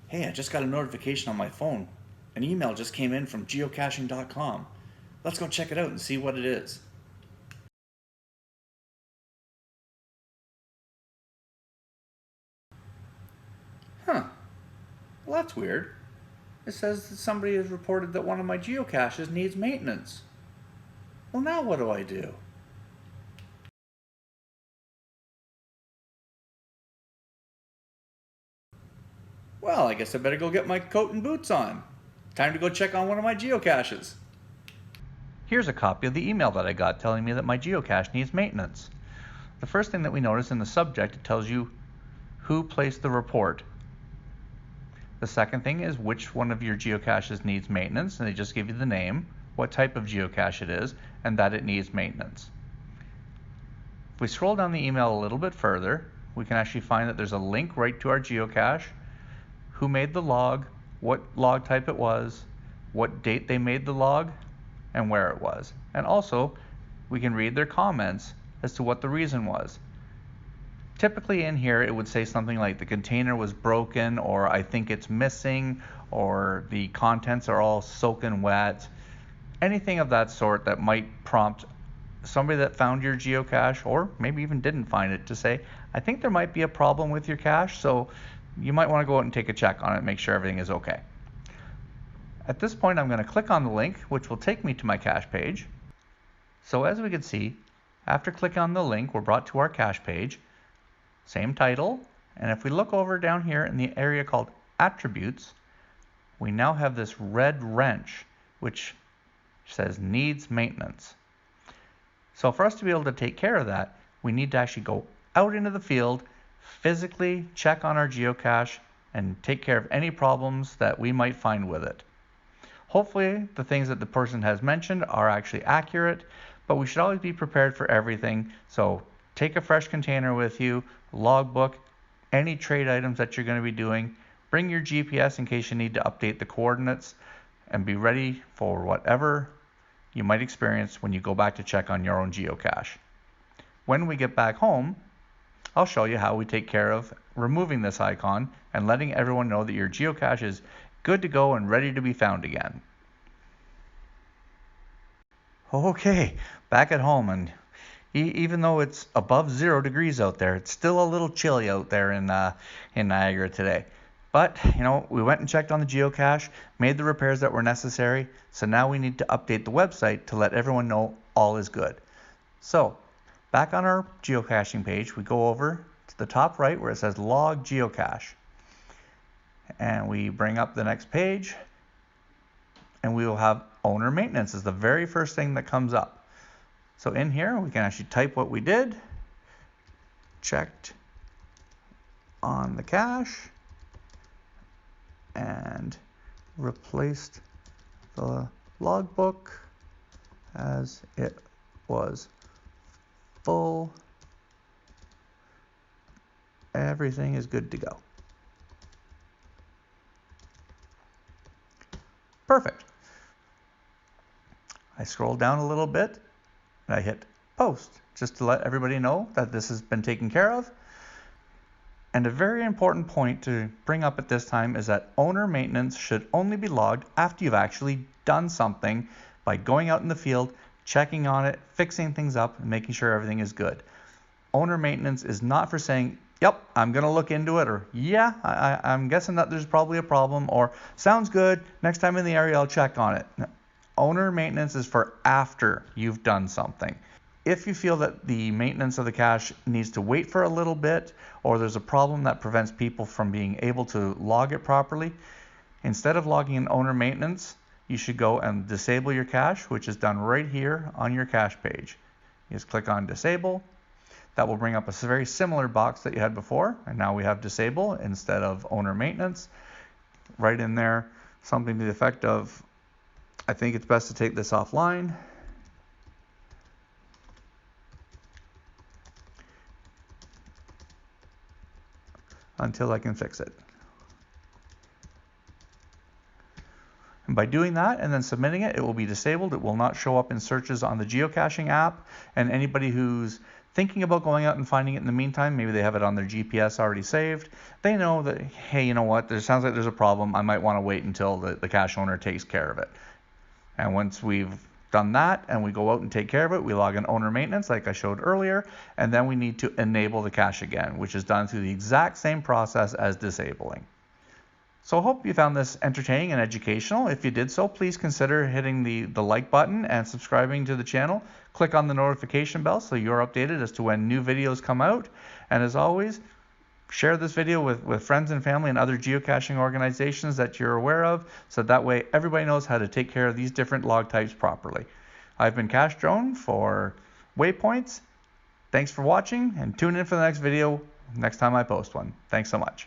Hey, I just got a notification on my phone. An email just came in from geocaching.com. Let's go check it out and see what it is. Huh, well, that's weird. It says that somebody has reported that one of my geocaches needs maintenance. Well, now what do I do? Well, I guess I better go get my coat and boots on. Time to go check on one of my geocaches. Here's a copy of the email that I got telling me that my geocache needs maintenance. The first thing that we notice in the subject, it tells you who placed the report. The second thing is which one of your geocaches needs maintenance, and they just give you the name, what type of geocache it is, and that it needs maintenance. If we scroll down the email a little bit further, we can actually find that there's a link right to our geocache, who made the log, what log type it was, what date they made the log, and where it was. And also, we can read their comments as to what the reason was. Typically in here it would say something like the container was broken, or I think it's missing, or the contents are all soaking wet. Anything of that sort that might prompt somebody that found your geocache, or maybe even didn't find it, to say, I think there might be a problem with your cache, so you might want to go out and take a check on it and make sure everything is okay. At this point I'm going to click on the link, which will take me to my cache page. So as we can see, after clicking on the link, we're brought to our cache page. Same title, and if we look over down here in the area called attributes, we now have this red wrench which says needs maintenance. So for us to be able to take care of that, we need to actually go out into the field, physically check on our geocache, and take care of any problems that we might find with it. Hopefully the things that the person has mentioned are actually accurate, but we should always be prepared for everything. So take a fresh container with you, logbook, any trade items that you're going to be doing. Bring your GPS in case you need to update the coordinates, and be ready for whatever you might experience when you go back to check on your own geocache. When we get back home, I'll show you how we take care of removing this icon and letting everyone know that your geocache is good to go and ready to be found again. Okay, back at home, and even though it's above 0 degrees out there, it's still a little chilly out there in Niagara today. But, we went and checked on the geocache, made the repairs that were necessary, so now we need to update the website to let everyone know all is good. So, back on our geocaching page, we go over to the top right where it says Log Geocache. And we bring up the next page, and we will have owner maintenance is the very first thing that comes up. So in here, we can actually type what we did. Checked on the cache and replaced the logbook as it was full. Everything is good to go. Perfect. I scroll down a little bit and I hit post just to let everybody know that this has been taken care of. And a very important point to bring up at this time is that owner maintenance should only be logged after you've actually done something by going out in the field, checking on it, fixing things up, and making sure everything is good. Owner maintenance is not for saying, yep, I'm going to look into it, or yeah, I'm guessing that there's probably a problem, or sounds good, next time in the area I'll check on it. No. Owner maintenance is for after you've done something. If you feel that the maintenance of the cache needs to wait for a little bit, or there's a problem that prevents people from being able to log it properly, instead of logging in owner maintenance, you should go and disable your cache, which is done right here on your cache page. You just click on disable. That will bring up a very similar box that you had before, and now we have disable instead of owner maintenance. Right in there, something to the effect of, I think it's best to take this offline. Until I can fix it. And by doing that and then submitting it, it will be disabled. It will not show up in searches on the geocaching app, and anybody who's thinking about going out and finding it in the meantime, maybe they have it on their GPS already saved. They know that, hey, you know what, there sounds like there's a problem. I might want to wait until the cache owner takes care of it. And once we've done that and we go out and take care of it, we log in owner maintenance like I showed earlier, and then we need to enable the cache again, which is done through the exact same process as disabling. So I hope you found this entertaining and educational. If you did so, please consider hitting the like button and subscribing to the channel. Click on the notification bell so you're updated as to when new videos come out. And as always, share this video with friends and family and other geocaching organizations that you're aware of, so that way everybody knows how to take care of these different log types properly. I've been Cache Drone for Waypoints. Thanks for watching, and tune in for the next video next time I post one. Thanks so much.